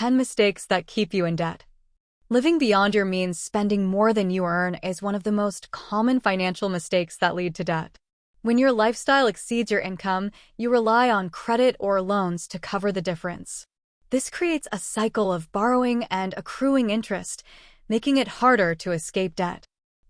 10 mistakes that keep you in debt. Living beyond your means, spending more than you earn, is one of the most common financial mistakes that lead to debt. When your lifestyle exceeds your income, you rely on credit or loans to cover the difference. This creates a cycle of borrowing and accruing interest, making it harder to escape debt.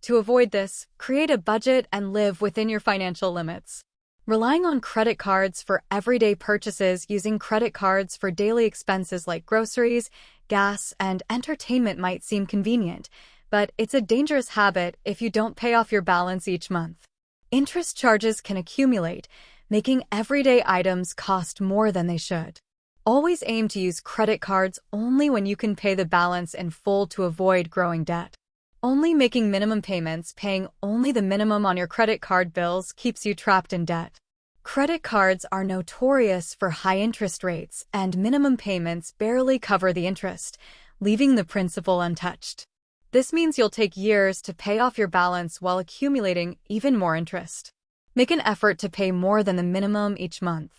To avoid this, create a budget and live within your financial limits. Relying on credit cards for everyday purchases. Using credit cards for daily expenses like groceries, gas, and entertainment might seem convenient, but it's a dangerous habit if you don't pay off your balance each month. Interest charges can accumulate, making everyday items cost more than they should. Always aim to use credit cards only when you can pay the balance in full to avoid growing debt. Only making minimum payments, paying only the minimum on your credit card bills, keeps you trapped in debt. Credit cards are notorious for high interest rates, and minimum payments barely cover the interest, leaving the principal untouched. This means you'll take years to pay off your balance while accumulating even more interest. Make an effort to pay more than the minimum each month.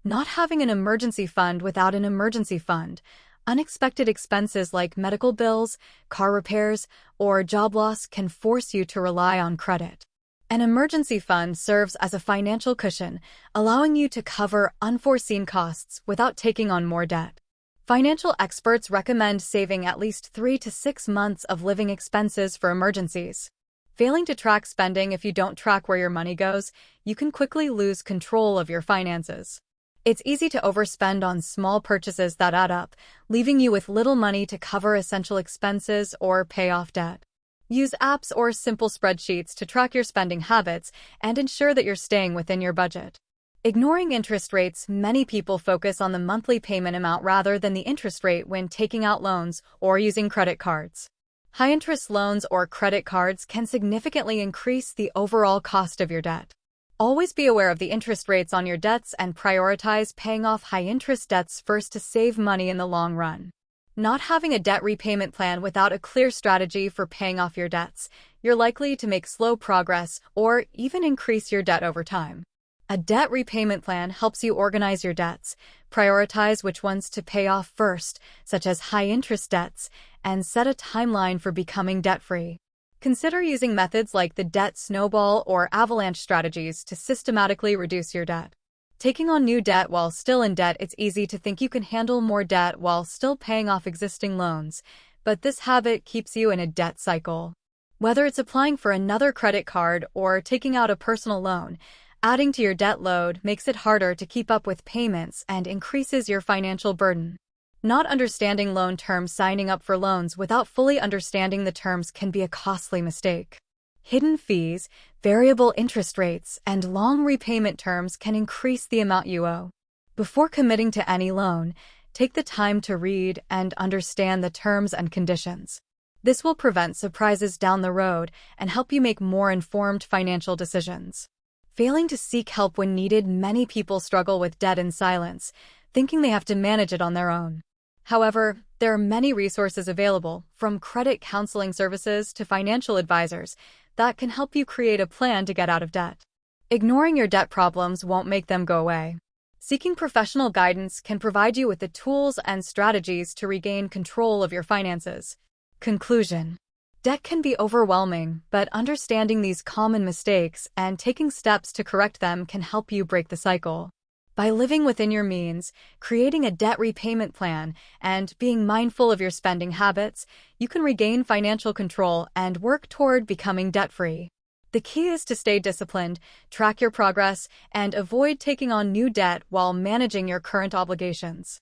Not having an emergency fund. Without an emergency fund, unexpected expenses like medical bills, car repairs, or job loss can force you to rely on credit. An emergency fund serves as a financial cushion, allowing you to cover unforeseen costs without taking on more debt. Financial experts recommend saving at least 3 to 6 months of living expenses for emergencies. Failing to track spending. If you don't track where your money goes, you can quickly lose control of your finances. It's easy to overspend on small purchases that add up, leaving you with little money to cover essential expenses or pay off debt. Use apps or simple spreadsheets to track your spending habits and ensure that you're staying within your budget. Ignoring interest rates. Many people focus on the monthly payment amount rather than the interest rate when taking out loans or using credit cards. High-interest loans or credit cards can significantly increase the overall cost of your debt. Always be aware of the interest rates on your debts and prioritize paying off high-interest debts first to save money in the long run. Not having a debt repayment plan. Without a clear strategy for paying off your debts, you're likely to make slow progress or even increase your debt over time. A debt repayment plan helps you organize your debts, prioritize which ones to pay off first, such as high-interest debts, and set a timeline for becoming debt-free. Consider using methods like the debt snowball or avalanche strategies to systematically reduce your debt. Taking on new debt while still in debt. It's easy to think you can handle more debt while still paying off existing loans, but this habit keeps you in a debt cycle. Whether it's applying for another credit card or taking out a personal loan, adding to your debt load makes it harder to keep up with payments and increases your financial burden. Not understanding loan terms. Signing up for loans without fully understanding the terms can be a costly mistake. Hidden fees, variable interest rates, and long repayment terms can increase the amount you owe. Before committing to any loan, take the time to read and understand the terms and conditions. This will prevent surprises down the road and help you make more informed financial decisions. Failing to seek help when needed. Many people struggle with debt in silence, thinking they have to manage it on their own. However, there are many resources available, from credit counseling services to financial advisors, that can help you create a plan to get out of debt. Ignoring your debt problems won't make them go away. Seeking professional guidance can provide you with the tools and strategies to regain control of your finances. Conclusion: debt can be overwhelming, but understanding these common mistakes and taking steps to correct them can help you break the cycle. By living within your means, creating a debt repayment plan, and being mindful of your spending habits, you can regain financial control and work toward becoming debt-free. The key is to stay disciplined, track your progress, and avoid taking on new debt while managing your current obligations.